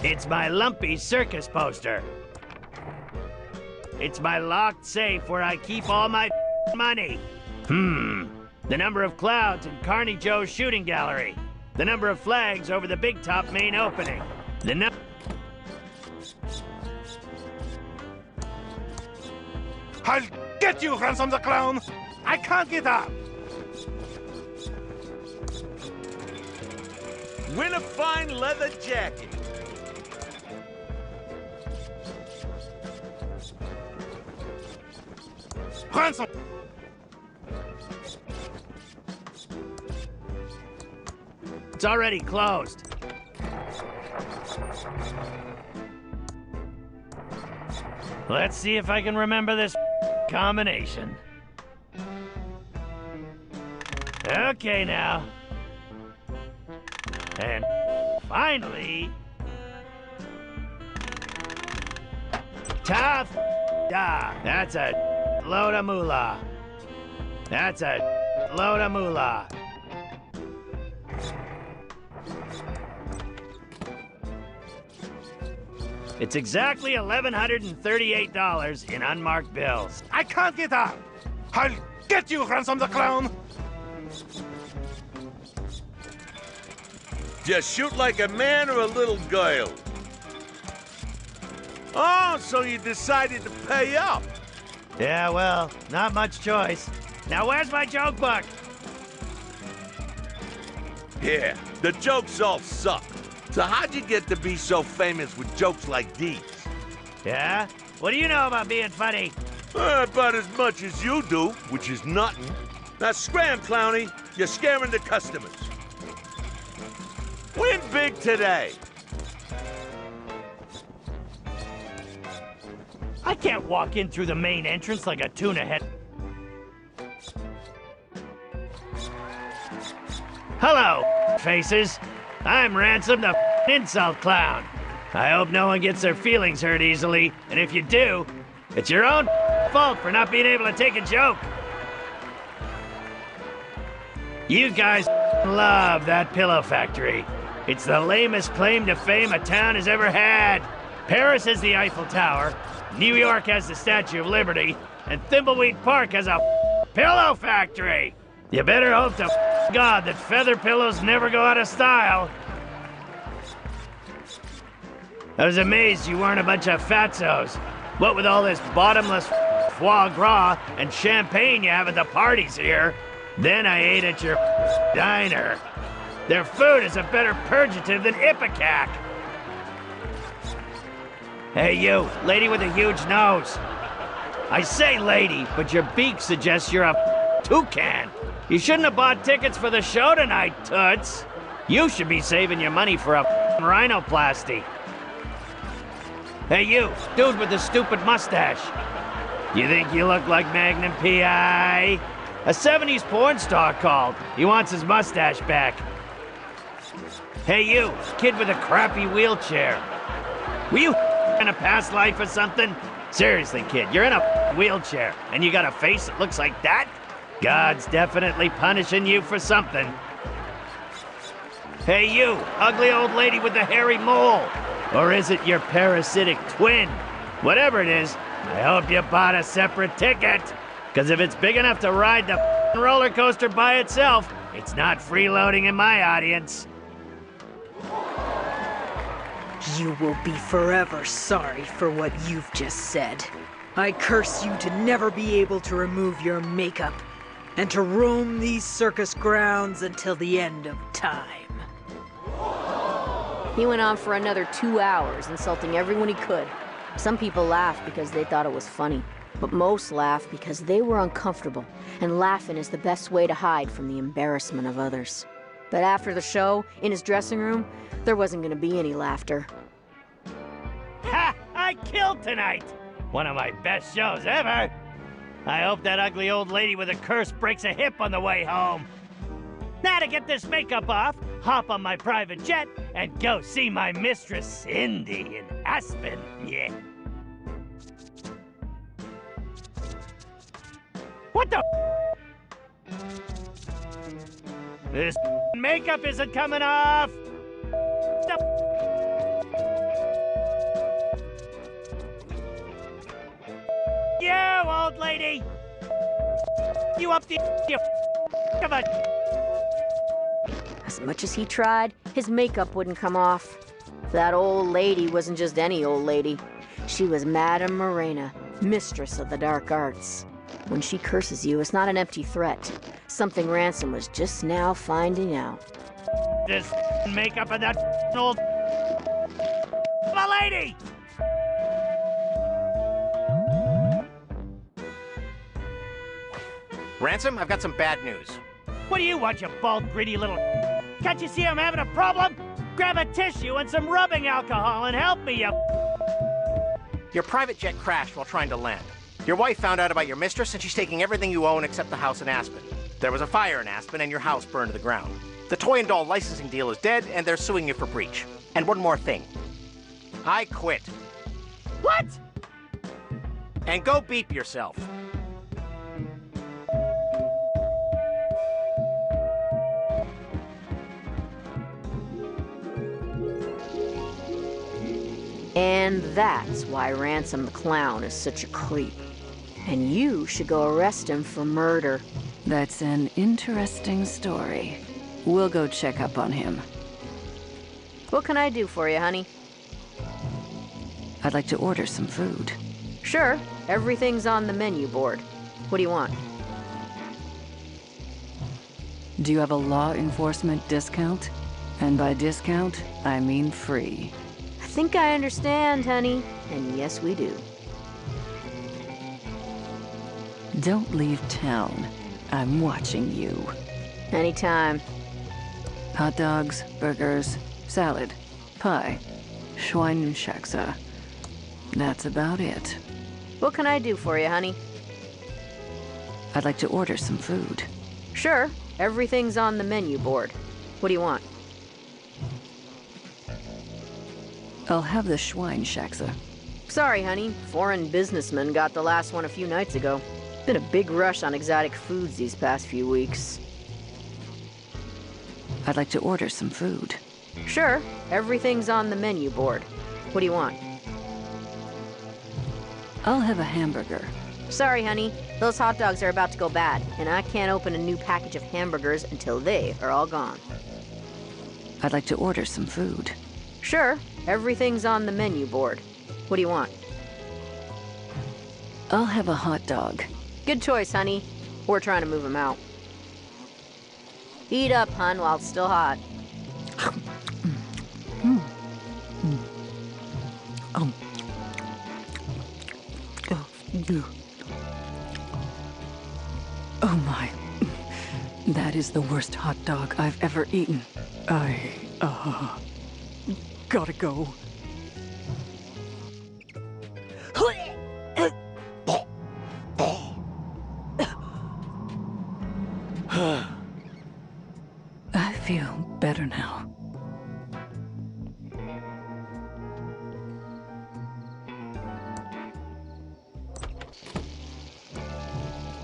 It's my lumpy circus poster. It's my locked safe where I keep all my money. The number of clouds in Carney Joe's shooting gallery. The number of flags over the Big Top main opening. I'll get you, Ransom the Clown! I can't get up! Win a fine leather jacket. Ransom! It's already closed. Let's see if I can remember this combination. Okay now. And finally... Tough da. That's a load of moolah. That's a load of moolah. It's exactly $1,138 in unmarked bills. I can't get up! I'll get you, Ransom the Clown! Just shoot like a man or a little girl? Oh, so you decided to pay up? Yeah, well, not much choice. Now where's my joke book? Yeah, the jokes all suck. So how'd you get to be so famous with jokes like these? Yeah? What do you know about being funny? About as much as you do, which is nothing. Now scram, Clowny. You're scaring the customers. Win big today. I can't walk in through the main entrance like a tuna head. Hello, faces. I'm Ransom the insult clown. I hope no one gets their feelings hurt easily, and if you do, it's your own fault for not being able to take a joke. You guys love that pillow factory. It's the lamest claim to fame a town has ever had. Paris has the Eiffel Tower, New York has the Statue of Liberty, and Thimbleweed Park has a pillow factory. You better hope to God that feather pillows never go out of style. I was amazed you weren't a bunch of fatzos. What with all this bottomless foie gras and champagne you have at the parties here. Then I ate at your diner. Their food is a better purgative than Ipecac. Hey you, lady with a huge nose. I say lady, but your beak suggests you're a toucan. You shouldn't have bought tickets for the show tonight, Toots. You should be saving your money for a rhinoplasty. Hey you, dude with the stupid mustache. You think you look like Magnum P.I.? A 70s porn star called. He wants his mustache back. Hey you, kid with a crappy wheelchair. Were you in a past life or something? Seriously, kid, you're in a wheelchair, and you got a face that looks like that? God's definitely punishing you for something. Hey you, ugly old lady with the hairy mole. Or is it your parasitic twin? Whatever it is, I hope you bought a separate ticket. Because if it's big enough to ride the roller coaster by itself, it's not freeloading in my audience. You will be forever sorry for what you've just said. I curse you to never be able to remove your makeup and to roam these circus grounds until the end of time. He went on for another 2 hours, insulting everyone he could. Some people laughed because they thought it was funny, but most laughed because they were uncomfortable, and laughing is the best way to hide from the embarrassment of others. But after the show, in his dressing room, there wasn't gonna be any laughter. Ha! I killed tonight! One of my best shows ever! I hope that ugly old lady with a curse breaks a hip on the way home. Now to get this makeup off, hop on my private jet and go see my mistress Cindy in Aspen. Yeah. What the? This makeup isn't coming off. lady! You up the... You... Come on. As much as he tried, his makeup wouldn't come off. That old lady wasn't just any old lady. She was Madame Morena, mistress of the dark arts. When she curses you, it's not an empty threat. Something Ransom was just now finding out. This makeup of that old... The lady! Ransom, I've got some bad news. What do you want, you bald, greedy little... Can't you see I'm having a problem? Grab a tissue and some rubbing alcohol and help me, you... Your private jet crashed while trying to land. Your wife found out about your mistress, and she's taking everything you own except the house in Aspen. There was a fire in Aspen, and your house burned to the ground. The toy and doll licensing deal is dead, and they're suing you for breach. And one more thing. I quit. What? And go beep yourself. And that's why Ransom the Clown is such a creep. And you should go arrest him for murder. That's an interesting story. We'll go check up on him. What can I do for you, honey? I'd like to order some food. Sure, everything's on the menu board. What do you want? Do you have a law enforcement discount? And by discount, I mean free. I think I understand, honey. And yes, we do. Don't leave town. I'm watching you. Anytime. Hot dogs, burgers, salad, pie, Schweinshaxe. That's about it. What can I do for you, honey? I'd like to order some food. Sure, everything's on the menu board. What do you want? I'll have the Schweinshaxe. Sorry, honey. Foreign businessmen got the last one a few nights ago. Been a big rush on exotic foods these past few weeks. I'd like to order some food. Sure, everything's on the menu board. What do you want? I'll have a hamburger. Sorry, honey. Those hot dogs are about to go bad, and I can't open a new package of hamburgers until they are all gone. I'd like to order some food. Sure, everything's on the menu board. What do you want? I'll have a hot dog. Good choice, honey. We're trying to move him out. Eat up, hun, while it's still hot. Oh my. That is the worst hot dog I've ever eaten. Gotta go. I feel better now.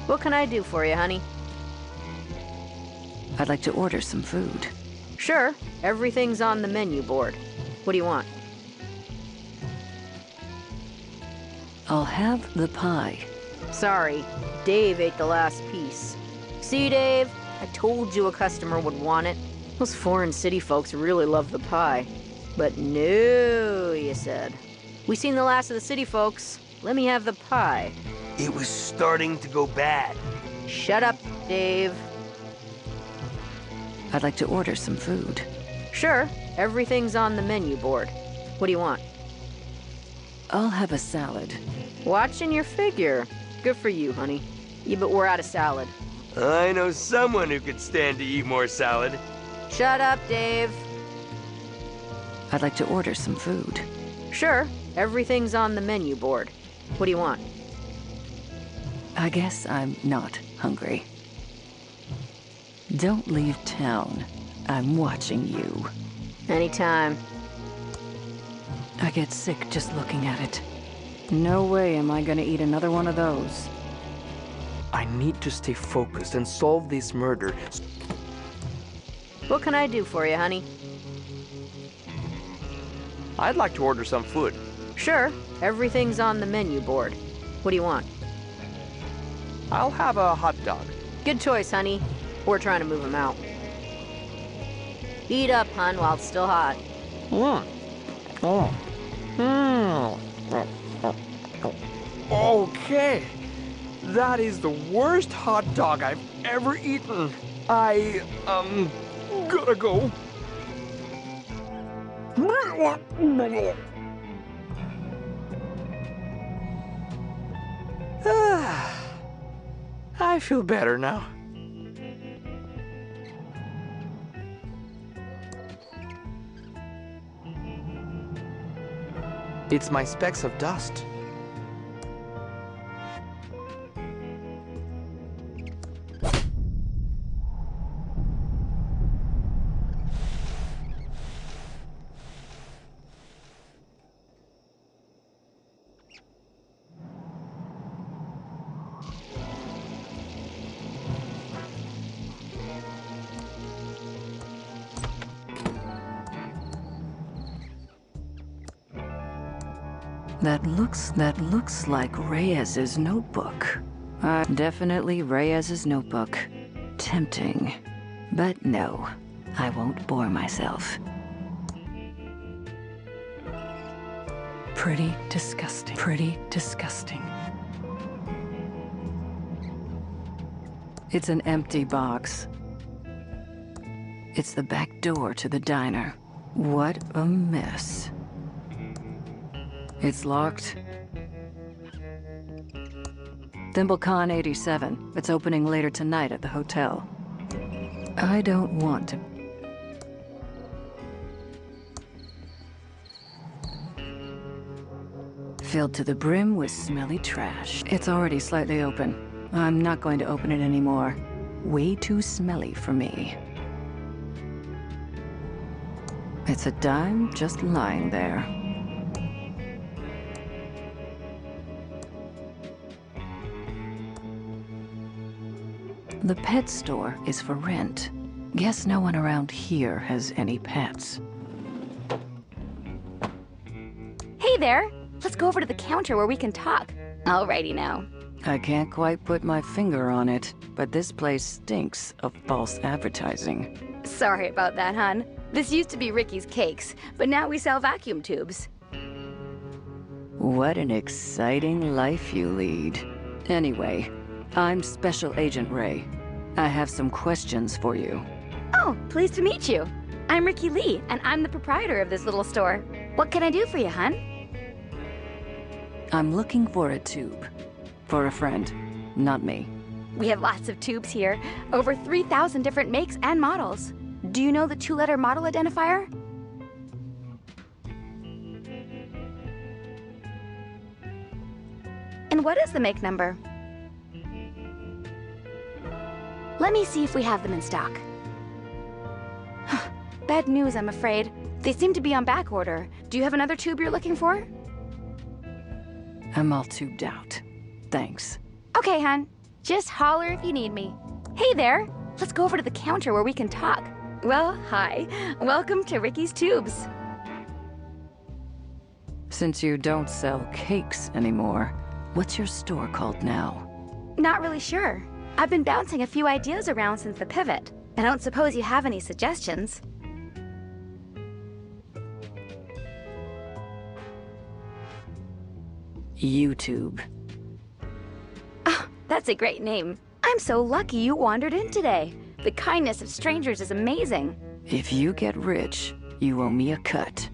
What can I do for you, honey? I'd like to order some food. Sure, everything's on the menu board. What do you want? I'll have the pie. Sorry, Dave ate the last piece. See, Dave? I told you a customer would want it. Those foreign city folks really love the pie. But no, you said. We seen the last of the city folks. Let me have the pie. It was starting to go bad. Shut up, Dave. I'd like to order some food. Sure, everything's on the menu board. What do you want? I'll have a salad. Watching your figure. Good for you, honey. Yeah, but we're out of salad. I know someone who could stand to eat more salad. Shut up, Dave. I'd like to order some food. Sure, everything's on the menu board. What do you want? I guess I'm not hungry. Don't leave town. I'm watching you. Anytime. I get sick just looking at it. No way am I gonna eat another one of those. I need to stay focused and solve this murder. What can I do for you, honey? I'd like to order some food. Sure, everything's on the menu board. What do you want? I'll have a hot dog. Good choice, honey. We're trying to move him out. Eat up, hun, while it's still hot. Okay. That is the worst hot dog I've ever eaten. I, gotta go. I feel better now. It's my specks of dust. That looks like Reyes's notebook. Definitely Reyes's notebook. Tempting. But no, I won't bore myself. Pretty disgusting. Pretty disgusting. It's an empty box. It's the back door to the diner. What a mess. It's locked. Thimbleweed 87. It's opening later tonight at the hotel. I don't want to... Filled to the brim with smelly trash. It's already slightly open. I'm not going to open it anymore. Way too smelly for me. It's a dime just lying there. The pet store is for rent. Guess no one around here has any pets. Hey there! Let's go over to the counter where we can talk. Alrighty now. I can't quite put my finger on it, but this place stinks of false advertising. Sorry about that, hon. This used to be Ricky's Cakes, but now we sell vacuum tubes. What an exciting life you lead. Anyway, I'm Special Agent Ray. I have some questions for you. Oh, pleased to meet you. I'm Ricky Lee, and I'm the proprietor of this little store. What can I do for you, hon? I'm looking for a tube. For a friend, not me. We have lots of tubes here. Over 3,000 different makes and models. Do you know the 2-letter model identifier? And what is the make number? Let me see if we have them in stock. Bad news, I'm afraid. They seem to be on back order. Do you have another tube you're looking for? I'm all tubed out. Thanks. Okay, hon. Just holler if you need me. Hey there! Let's go over to the counter where we can talk. Well, hi. Welcome to Ricky's Tubes. Since you don't sell cakes anymore, what's your store called now? Not really sure. I've been bouncing a few ideas around since the pivot. I don't suppose you have any suggestions. YouTube. Oh, that's a great name. I'm so lucky you wandered in today. The kindness of strangers is amazing. If you get rich, you owe me a cut.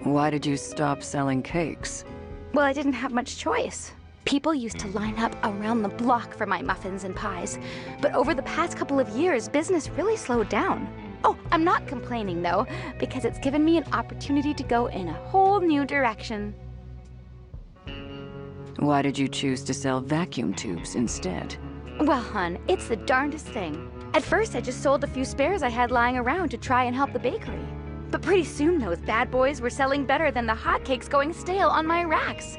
Why did you stop selling cakes? Well, I didn't have much choice. People used to line up around the block for my muffins and pies. But over the past couple of years, business really slowed down. Oh, I'm not complaining though, because it's given me an opportunity to go in a whole new direction. Why did you choose to sell vacuum tubes instead? Well, hon, it's the darndest thing. At first, I just sold a few spares I had lying around to try and help the bakery. But pretty soon, those bad boys were selling better than the hotcakes going stale on my racks.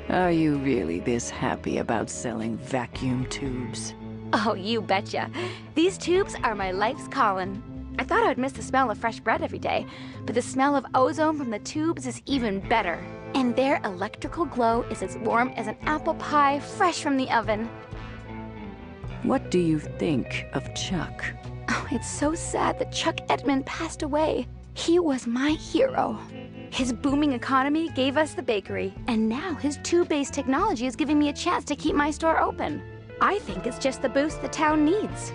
Are you really this happy about selling vacuum tubes? Oh, you betcha. These tubes are my life's calling. I thought I would miss the smell of fresh bread every day, but the smell of ozone from the tubes is even better. And their electrical glow is as warm as an apple pie fresh from the oven. What do you think of Chuck? Oh, it's so sad that Chuck Edmund passed away. He was my hero. His booming economy gave us the bakery, and now his tube-based technology is giving me a chance to keep my store open. I think it's just the boost the town needs.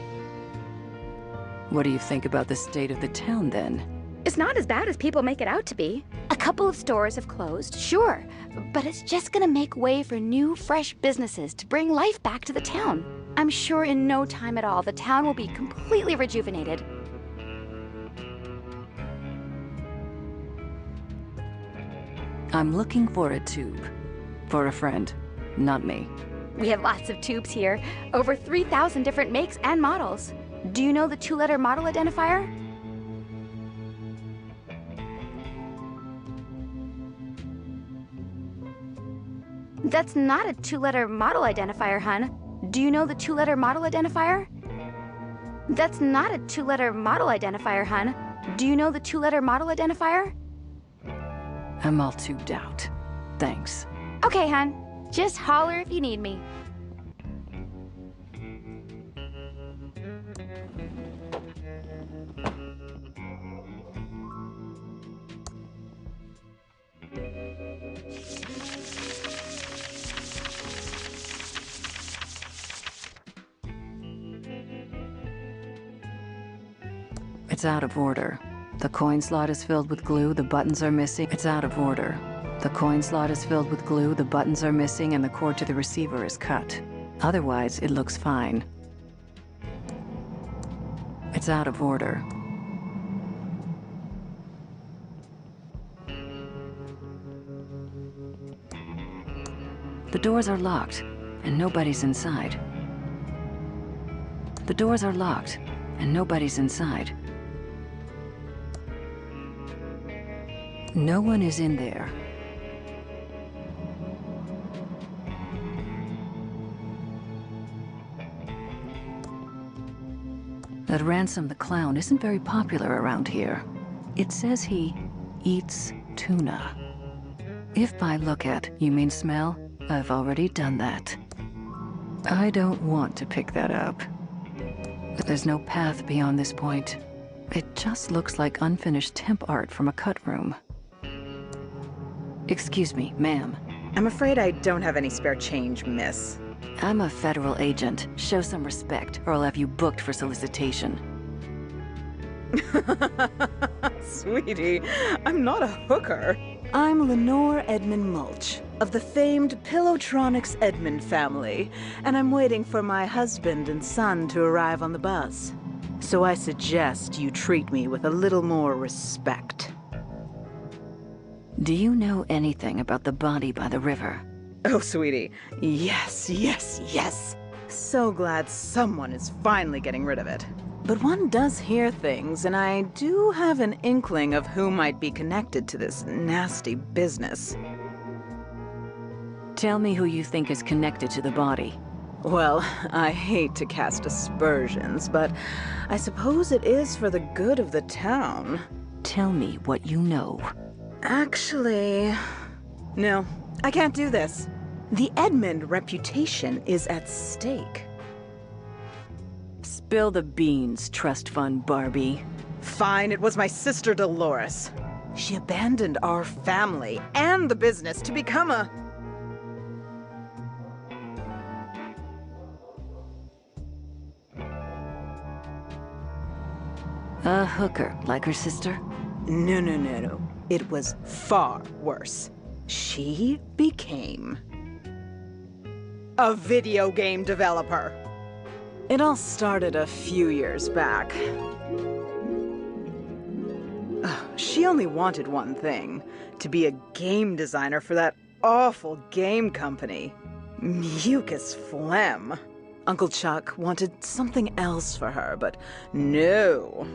What do you think about the state of the town, then? It's not as bad as people make it out to be. A couple of stores have closed, sure, but it's just gonna make way for new, fresh businesses to bring life back to the town. I'm sure in no time at all, the town will be completely rejuvenated. I'm looking for a tube. For a friend, not me. We have lots of tubes here, over 3,000 different makes and models. Do you know the 2-letter model identifier? That's not a 2-letter model identifier, hon. Do you know the 2-letter model identifier? That's not a 2-letter model identifier, hon. Do you know the 2-letter model identifier? I'm all tubed out. Thanks. Okay, hon. Just holler if you need me. It's out of order. The coin slot is filled with glue, the buttons are missing. It's out of order. The coin slot is filled with glue, the buttons are missing, and the cord to the receiver is cut. Otherwise, it looks fine. It's out of order. The doors are locked, and nobody's inside. The doors are locked, and nobody's inside. No one is in there. That Ransom the Clown isn't very popular around here. It says he eats tuna. If by look at you mean smell, I've already done that. I don't want to pick that up. There's no path beyond this point. It just looks like unfinished temp art from a cut room. Excuse me, ma'am. I'm afraid I don't have any spare change, miss. I'm a federal agent. Show some respect, or I'll have you booked for solicitation. Sweetie, I'm not a hooker. I'm Lenore Edmund Mulch, of the famed Pillowtronics Edmund family, and I'm waiting for my husband and son to arrive on the bus. So I suggest you treat me with a little more respect. Do you know anything about the body by the river? Oh, sweetie. Yes, yes, yes. So glad someone is finally getting rid of it. But one does hear things, and I do have an inkling of who might be connected to this nasty business. Tell me who you think is connected to the body. Well, I hate to cast aspersions, but I suppose it is for the good of the town. Tell me what you know. Actually, no, I can't do this. The Edmund reputation is at stake. Spill the beans, trust fund Barbie. Fine, it was my sister Dolores. She abandoned our family and the business to become a... A hooker, like her sister? No. It was far worse. She became a video game developer. It all started a few years back. She only wanted one thing, to be a game designer for that awful game company. Mucus Phlegm. Uncle Chuck wanted something else for her, but no.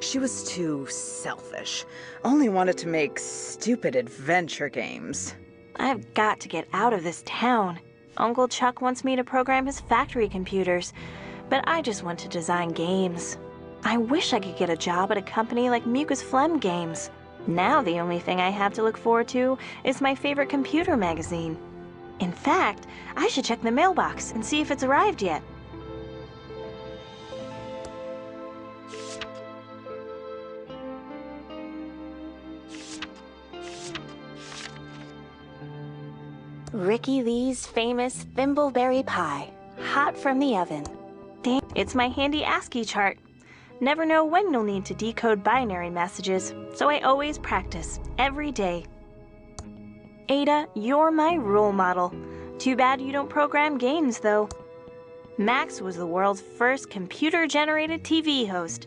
She was too selfish. Only wanted to make stupid adventure games. I've got to get out of this town. Uncle Chuck wants me to program his factory computers, but I just want to design games. I wish I could get a job at a company like Mucus Phlegm Games. Now the only thing I have to look forward to is my favorite computer magazine. In fact, I should check the mailbox and see if it's arrived yet. Ricky Lee's famous thimbleberry pie, hot from the oven. Dang, it's my handy ASCII chart. Never know when you'll need to decode binary messages, so I always practice, every day. Ada, you're my role model. Too bad you don't program games, though. Max was the world's first computer-generated TV host.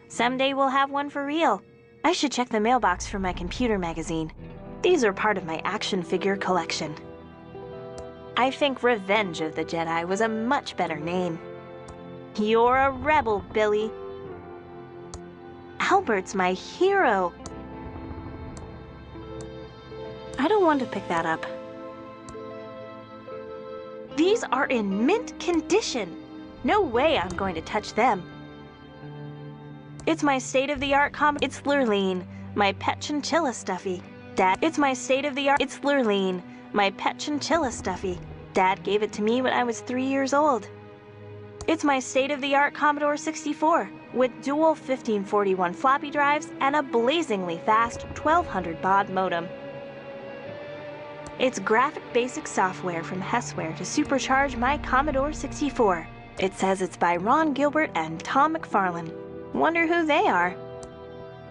Someday we'll have one for real. I should check the mailbox for my computer magazine. These are part of my action figure collection. I think Revenge of the Jedi was a much better name. You're a rebel, Billy. Albert's my hero. I don't want to pick that up. These are in mint condition. No way I'm going to touch them. It's my state-of-the-art It's Lurleen, my pet chinchilla stuffy. Dad, it's my state-of-the-art. It's Lurleen, my pet chinchilla stuffy. Dad gave it to me when I was 3 years old. It's my state-of-the-art Commodore 64 with dual 1541 floppy drives and a blazingly fast 1200 baud modem. It's graphic basic software from Hessware to supercharge my Commodore 64. It says it's by Ron Gilbert and Tom McFarlane. Wonder who they are.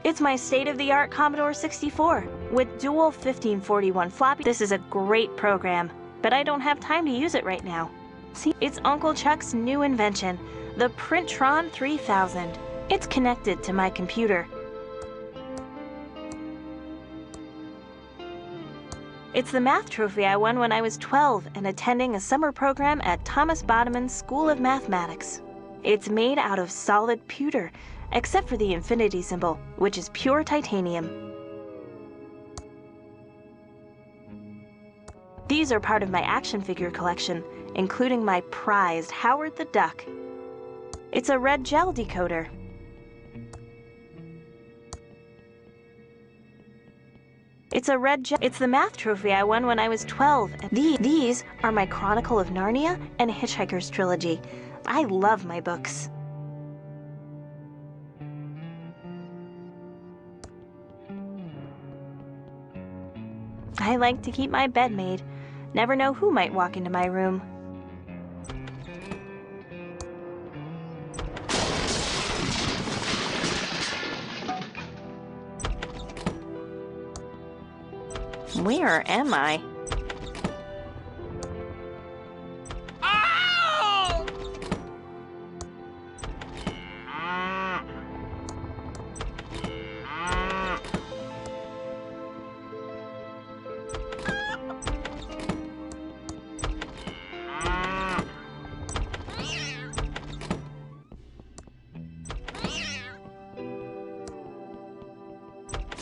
It's my state-of-the-art Commodore 64 with dual 1541 floppy. This is a great program, but I don't have time to use it right now. See, it's Uncle Chuck's new invention, the Printron 3000. It's connected to my computer. It's the math trophy I won when I was 12 and attending a summer program at Thomas Bodeman's School of Mathematics. It's made out of solid pewter, except for the infinity symbol, which is pure titanium. These are part of my action figure collection, including my prized Howard the Duck. It's a red gel decoder. It's the math trophy I won when I was 12. And these are my Chronicle of Narnia and Hitchhiker's Trilogy. I love my books. I like to keep my bed made. Never know who might walk into my room. Where am I? Ow!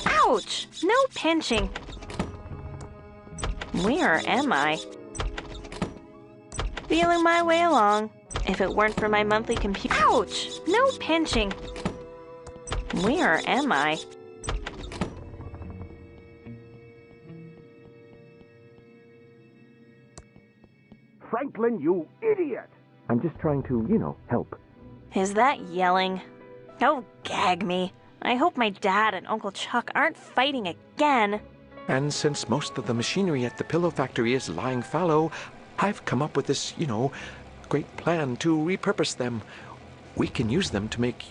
Ouch! No pinching. Where am I? Feeling my way along. If it weren't for my monthly computer. Ouch! No pinching. Where am I? Franklin, you idiot! I'm just trying to, help. Is that yelling? Oh, gag me. I hope my dad and Uncle Chuck aren't fighting again. And since most of the machinery at the pillow factory is lying fallow, I've come up with this, great plan to repurpose them. We can use them to make,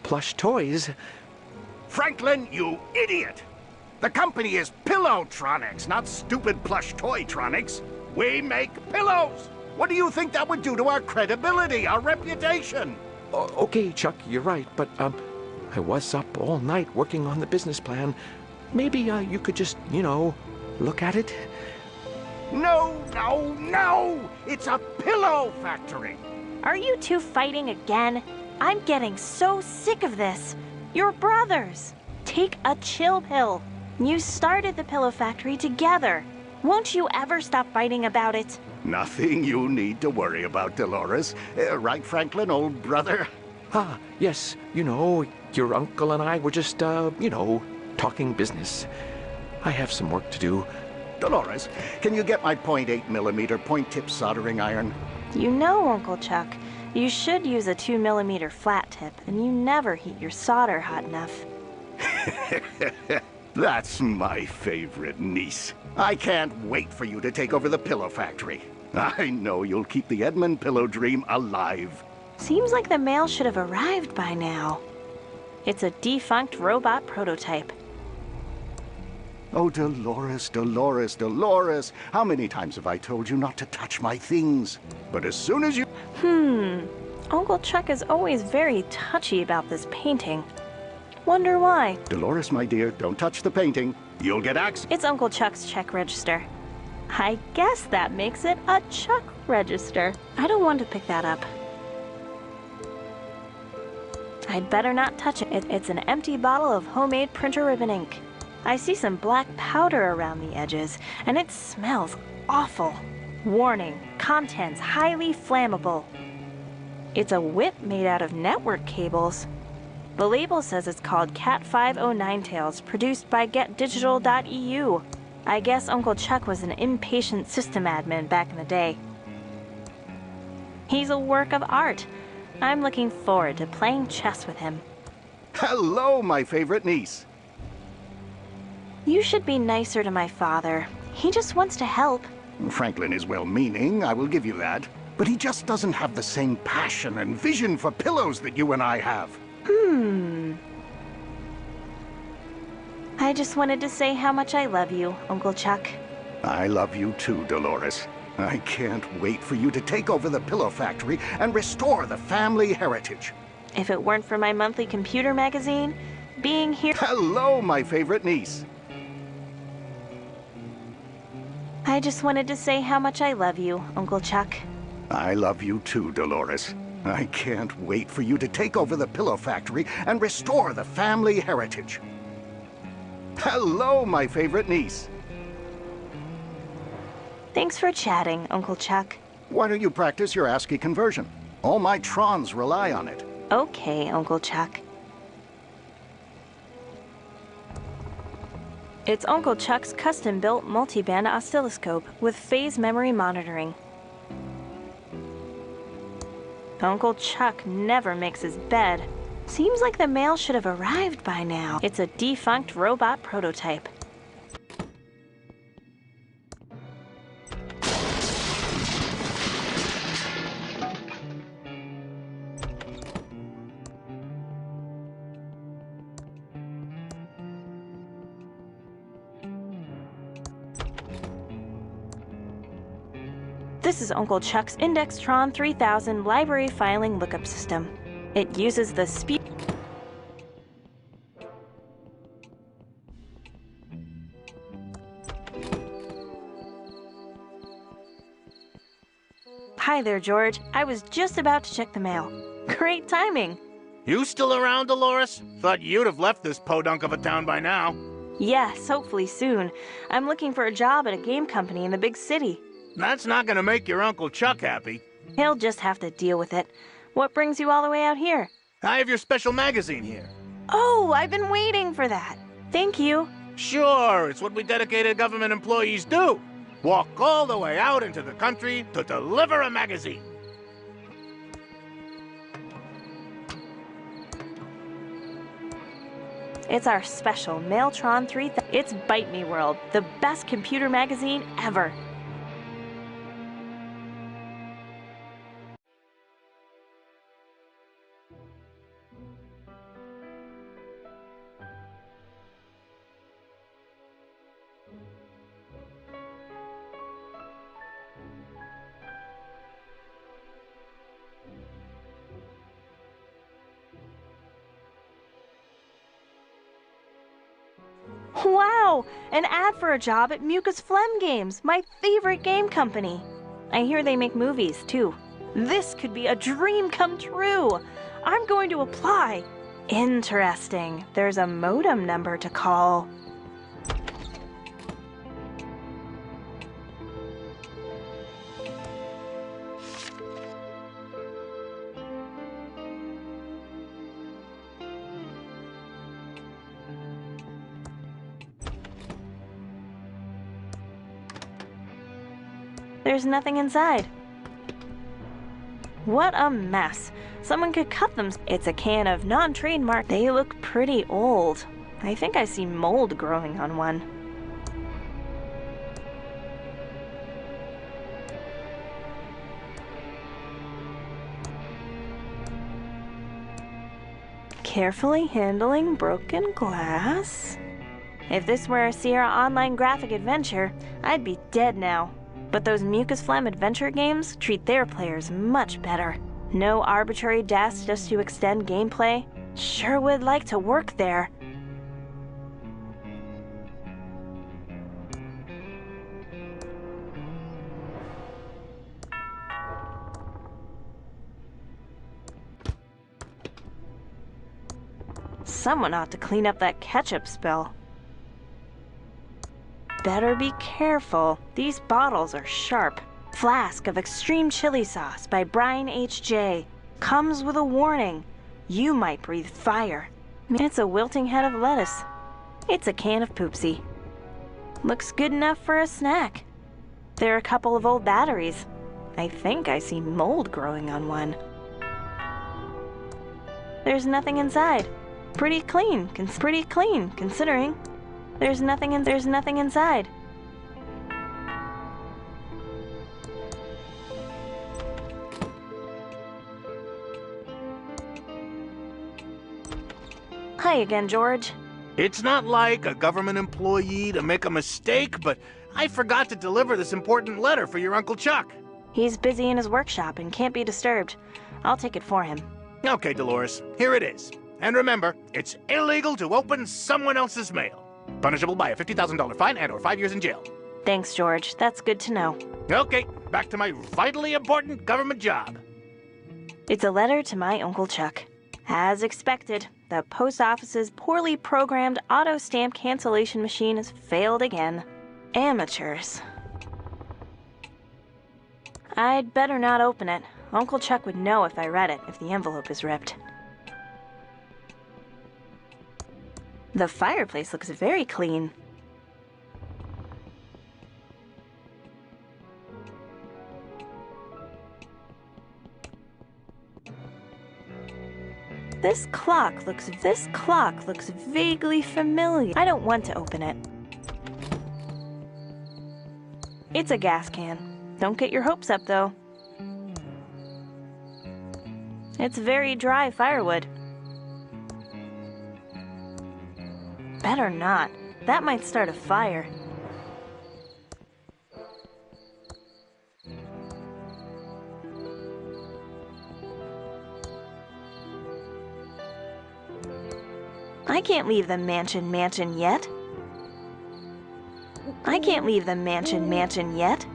plush toys. Franklin, you idiot! The company is Pillowtronics, not stupid plush toytronics. We make pillows! What do you think that would do to our credibility, our reputation? Okay, Chuck, you're right, but, I was up all night working on the business plan. Maybe, you could just, look at it? No, no, no! It's a pillow factory! Are you two fighting again? I'm getting so sick of this. You're brothers. Take a chill pill. You started the pillow factory together. Won't you ever stop fighting about it? Nothing you need to worry about, Dolores. Right, Franklin, old brother? Ah, yes, your uncle and I were just, talking business. I have some work to do. Dolores, can you get my .8mm point-tip soldering iron? You know, Uncle Chuck, you should use a 2mm flat tip, and you never heat your solder hot enough. That's my favorite niece. I can't wait for you to take over the pillow factory. I know you'll keep the Edmund pillow dream alive. Seems like the mail should have arrived by now. It's a defunct robot prototype. Oh, Dolores, Dolores, Dolores. How many times have I told you not to touch my things? But as soon as you... Uncle Chuck is always very touchy about this painting. Wonder why? Dolores, my dear, don't touch the painting. You'll get access. It's Uncle Chuck's check register. I guess that makes it a Chuck register. I don't want to pick that up. I'd better not touch it. It's an empty bottle of homemade printer ribbon ink. I see some black powder around the edges, and it smells awful. Warning, contents highly flammable. It's a whip made out of network cables. The label says it's called Cat 509 Tails, produced by GetDigital.eu. I guess Uncle Chuck was an impatient system admin back in the day. He's a work of art. I'm looking forward to playing chess with him. Hello, my favorite niece. You should be nicer to my father. He just wants to help. Franklin is well-meaning, I will give you that. But he just doesn't have the same passion and vision for pillows that you and I have. I just wanted to say how much I love you, Uncle Chuck. I love you too, Dolores. I can't wait for you to take over the pillow factory and restore the family heritage. If it weren't for my monthly computer magazine, being here... Hello, my favorite niece. I just wanted to say how much I love you, Uncle Chuck. I love you too, Dolores. I can't wait for you to take over the pillow factory and restore the family heritage. Hello, my favorite niece. Thanks for chatting, Uncle Chuck. Why don't you practice your ASCII conversion? All my Trons rely on it. Okay, Uncle Chuck. It's Uncle Chuck's custom-built multi-band oscilloscope with phase memory monitoring. Uncle Chuck never makes his bed. Seems like the mail should have arrived by now. It's a defunct robot prototype. This is Uncle Chuck's Indextron 3000 library filing lookup system. It uses the Hi there, George. I was just about to check the mail. Great timing. You still around, Dolores? Thought you'd have left this podunk of a town by now. Yes, hopefully soon. I'm looking for a job at a game company in the big city. That's not gonna make your Uncle Chuck happy. He'll just have to deal with it. What brings you all the way out here? I have your special magazine here. Oh, I've been waiting for that. Thank you. Sure, it's what we dedicated government employees do. Walk all the way out into the country to deliver a magazine. It's our special Mailtron 3000. It's Bite Me World, the best computer magazine ever. Wow! An ad for a job at Mucus Phlegm Games, my favorite game company. I hear they make movies, too. This could be a dream come true. I'm going to apply. Interesting. There's a modem number to call. There's nothing inside. What a mess. Someone could cut them. It's a can of non-trademark. They look pretty old. I think I see mold growing on one. Carefully handling broken glass. If this were a Sierra Online graphic adventure, I'd be dead now. But those Mucus Phlegm adventure games treat their players much better. No arbitrary deaths just to extend gameplay. Sure would like to work there. Someone ought to clean up that ketchup spill. Better be careful. These bottles are sharp. Flask of extreme chili sauce by Brian H.J. Comes with a warning. You might breathe fire. It's a wilting head of lettuce. It's a can of Poopsie. Looks good enough for a snack. There are a couple of old batteries. I think I see mold growing on one. There's nothing inside. Pretty clean considering. There's nothing inside. Hi again, George. It's not like a government employee to make a mistake, but I forgot to deliver this important letter for your Uncle Chuck. He's busy in his workshop and can't be disturbed. I'll take it for him. Okay, Dolores, here it is. And remember, it's illegal to open someone else's mail. Punishable by a $50,000 fine and/or 5 years in jail. Thanks, George. That's good to know. Okay, back to my vitally important government job. It's a letter to my Uncle Chuck. As expected, the post office's poorly programmed auto stamp cancellation machine has failed again. Amateurs. I'd better not open it. Uncle Chuck would know if I read it if the envelope is ripped. The fireplace looks very clean. This clock looks vaguely familiar. I don't want to open it. It's a gas can. Don't get your hopes up, though. It's very dry firewood. Better not. That might start a fire. I can't leave the mansion yet. I can't leave the mansion yet.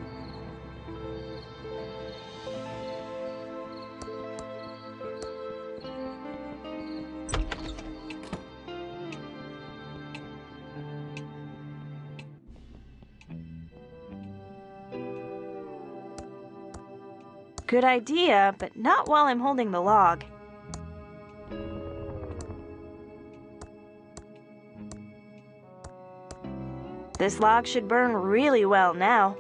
Good idea, but not while I'm holding the log. This log should burn really well now.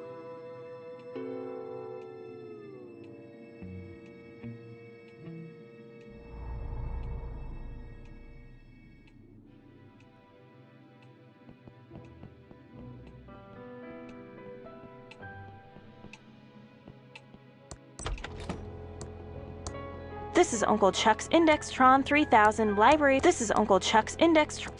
This is Uncle Chuck's Indextron 3000 library. This is Uncle Chuck's Indextron.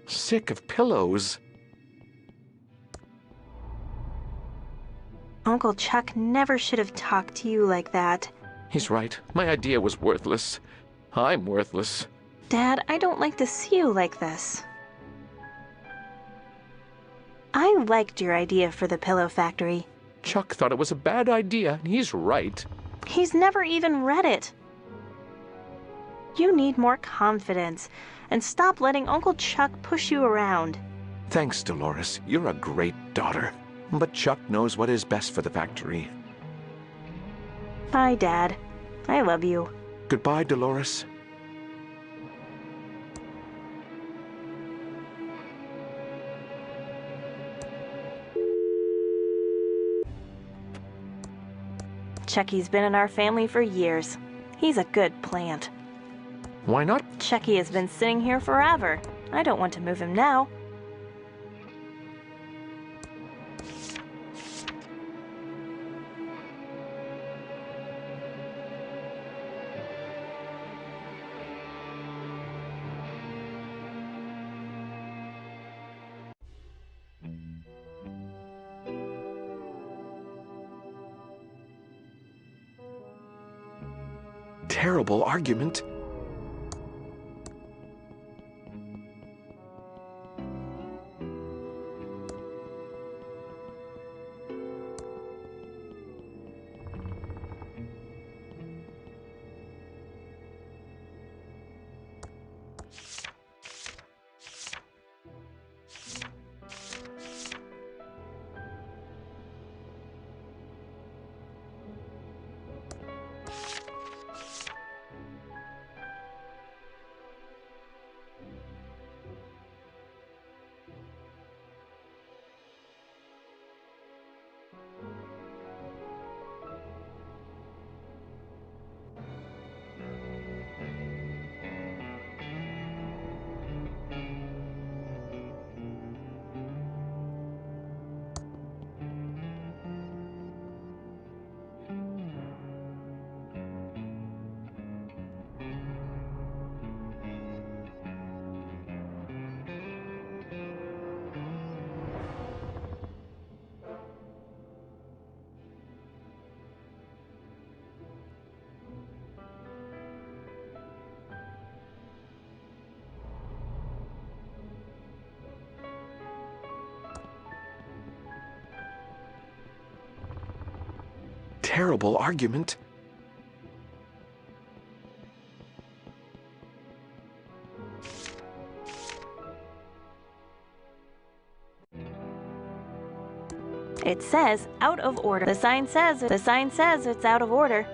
Sick of pillows. Uncle Chuck never should have talked to you like that. He's right. My idea was worthless. I'm worthless. Dad, I don't like to see you like this. I liked your idea for the pillow factory. Chuck thought it was a bad idea, and he's right. He's never even read it. You need more confidence, and stop letting Uncle Chuck push you around. Thanks, Dolores. You're a great daughter. But Chuck knows what is best for the factory. Bye, Dad. I love you. Goodbye, Dolores. Chucky's been in our family for years. He's a good plant. Why not? Chucky has been sitting here forever. I don't want to move him now. Terrible argument. Terrible argument. It says out of order. The sign says it's out of order.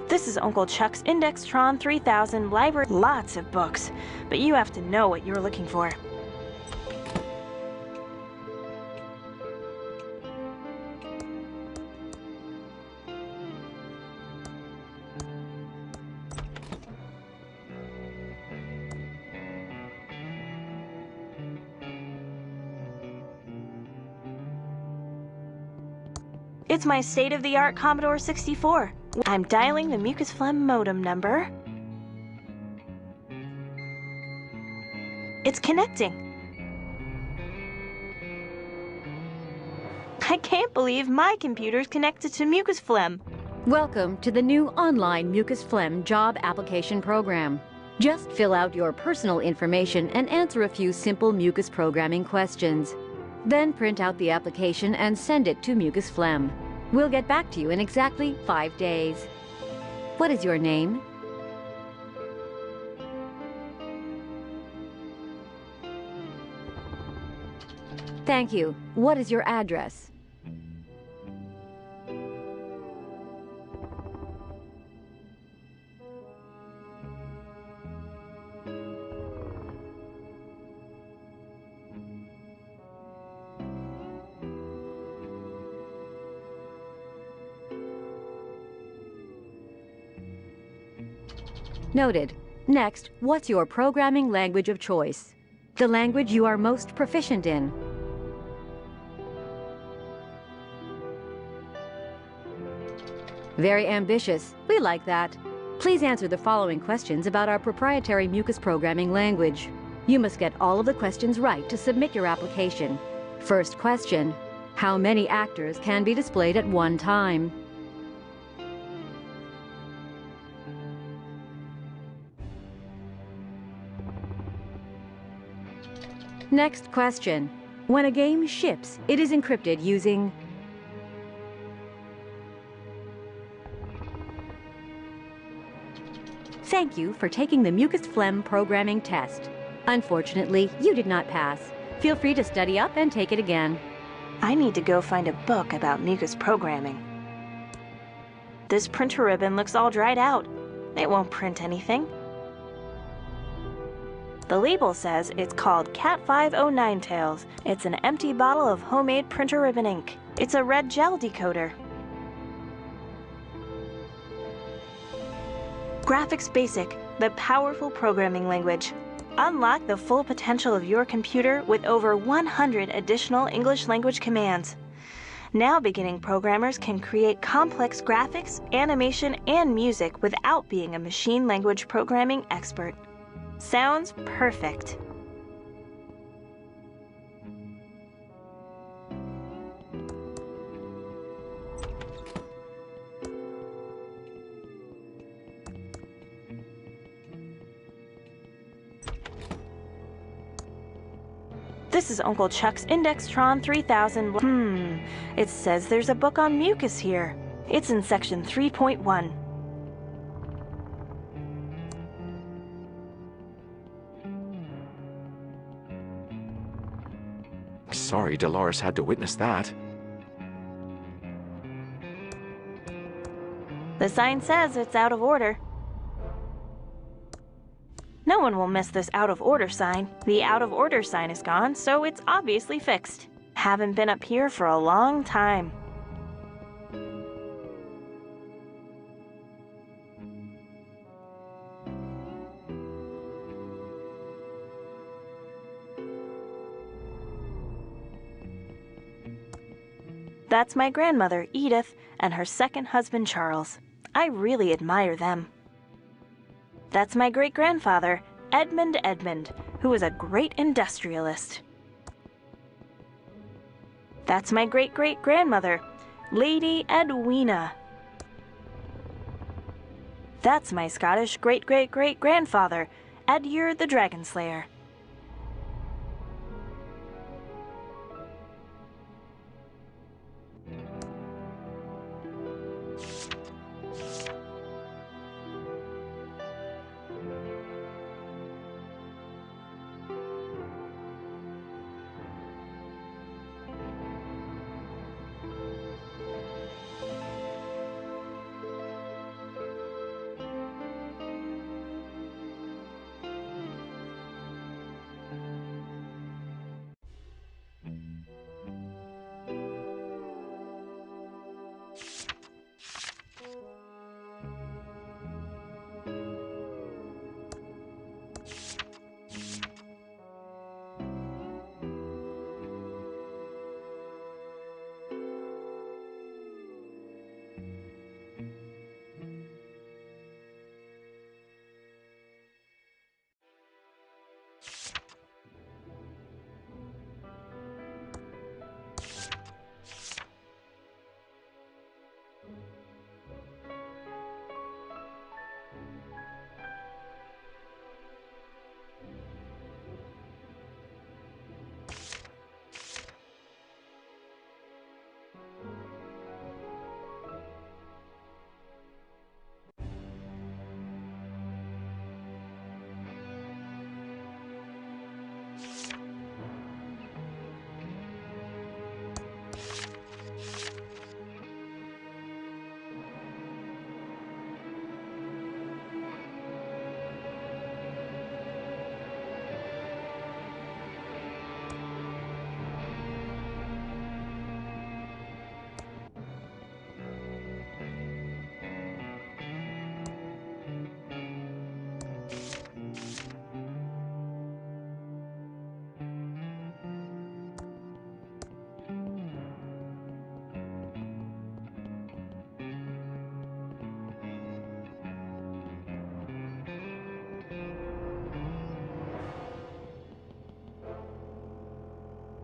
This is Uncle Chuck's Indextron 3000 library. Lots of books, but you have to know what you're looking for. It's my state-of-the-art Commodore 64. I'm dialing the mucus phlegm modem number. It's connecting. I can't believe my computer's connected to mucus phlegm. Welcome to the new online mucus phlegm job application program. Just fill out your personal information and answer a few simple mucus programming questions. Then print out the application and send it to mucus phlegm. We'll get back to you in exactly 5 days. What is your name? Thank you. What is your address? Noted. Next, what's your programming language of choice? The language you are most proficient in. Very ambitious. We like that. Please answer the following questions about our proprietary mucus programming language. You must get all of the questions right to submit your application. First question: how many actors can be displayed at one time? Next question. When a game ships, it is encrypted using... Thank you for taking the mucus phlegm programming test. Unfortunately, you did not pass. Feel free to study up and take it again. I need to go find a book about mucus programming. This printer ribbon looks all dried out. It won't print anything. The label says it's called Cat 509 Tails. It's an empty bottle of homemade printer ribbon ink. It's a red gel decoder. Graphics Basic, the powerful programming language. Unlock the full potential of your computer with over 100 additional English language commands. Now beginning programmers can create complex graphics, animation, and music without being a machine language programming expert. Sounds perfect. This is Uncle Chuck's Indextron 3000. It says there's a book on mucus here. It's in section 3.1. Sorry Dolores had to witness that. The sign says it's out of order. No one will miss this out of order sign. The out of order sign is gone, so it's obviously fixed. Haven't been up here for a long time. That's my grandmother, Edith, and her second husband, Charles. I really admire them. That's my great-grandfather, Edmund, who was a great industrialist. That's my great-great-grandmother, Lady Edwina. That's my Scottish great-great-great-grandfather, Edgar the Dragon Slayer.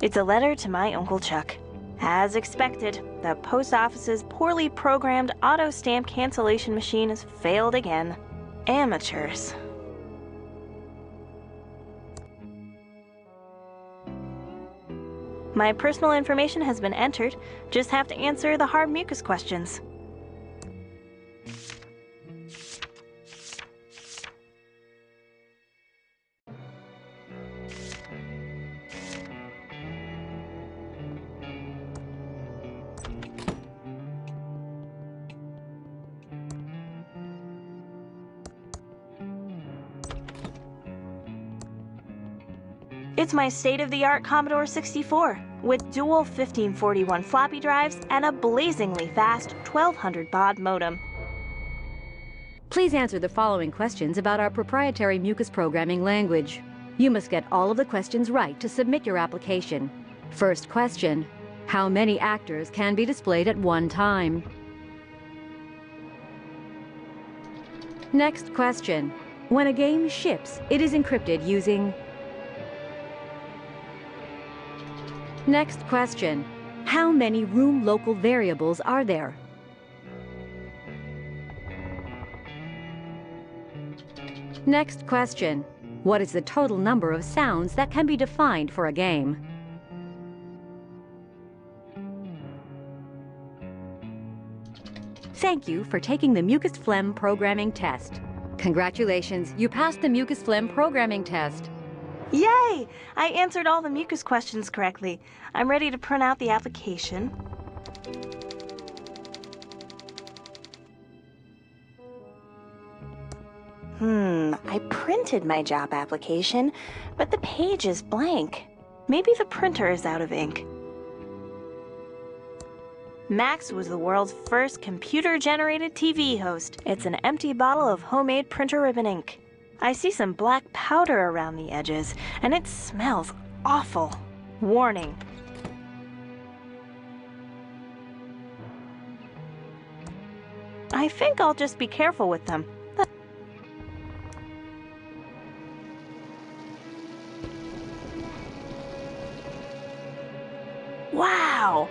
It's a letter to my Uncle Chuck. As expected, the post office's poorly programmed auto stamp cancellation machine has failed again. Amateurs. My personal information has been entered. Just have to answer the hard mucus questions. It's my state-of-the-art Commodore 64 with dual 1541 floppy drives and a blazingly fast 1200 baud modem. Please answer the following questions about our proprietary mucus programming language. You must get all of the questions right to submit your application. First question: how many actors can be displayed at one time? Next question: when a game ships, it is encrypted using... Next question: how many room local variables are there? Next question: what is the total number of sounds that can be defined for a game? Thank you for taking the Mucus Phlegm programming test. Congratulations, you passed the Mucus Phlegm programming test. Yay! I answered all the mucus questions correctly. I'm ready to print out the application. I printed my job application, but the page is blank. Maybe the printer is out of ink. Max was the world's first computer-generated TV host. It's an empty bottle of homemade printer ribbon ink. I see some black powder around the edges, and it smells awful. Warning. I think I'll just be careful with them. Wow!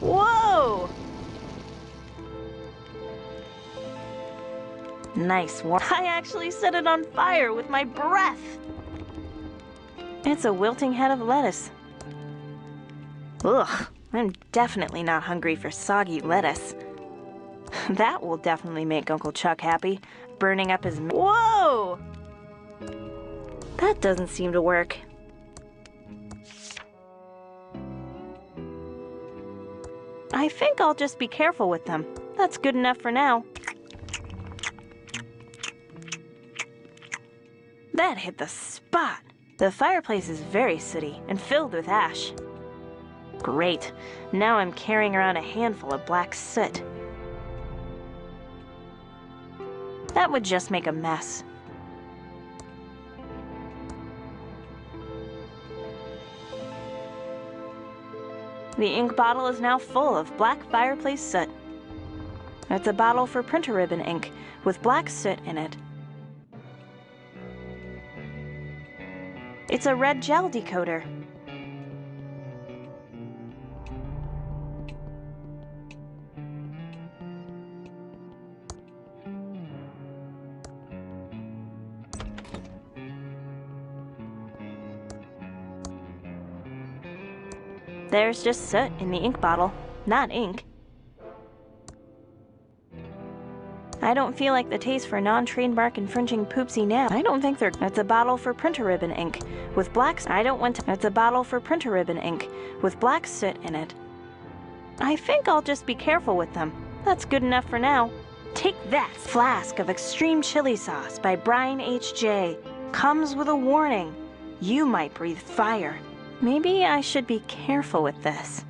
Whoa! Nice one. I actually set it on fire with my breath. It's a wilting head of lettuce. Ugh, I'm definitely not hungry for soggy lettuce. That will definitely make Uncle Chuck happy, burning up his... Whoa! That doesn't seem to work. I think I'll just be careful with them. That's good enough for now. That hit the spot. The fireplace is very sooty and filled with ash. Great. Now I'm carrying around a handful of black soot. That would just make a mess. The ink bottle is now full of black fireplace soot. It's a bottle for printer ribbon ink with black soot in it. It's a red gel decoder. There's just soot in the ink bottle, not ink. I don't feel like the taste for non-trademark infringing poopsie now. I don't think they're... It's a bottle for printer ribbon ink with black... I don't want to... It's a bottle for printer ribbon ink with black soot in it. I think I'll just be careful with them. That's good enough for now. Take that! Flask of extreme chili sauce by Brian H.J. Comes with a warning. You might breathe fire. Maybe I should be careful with this.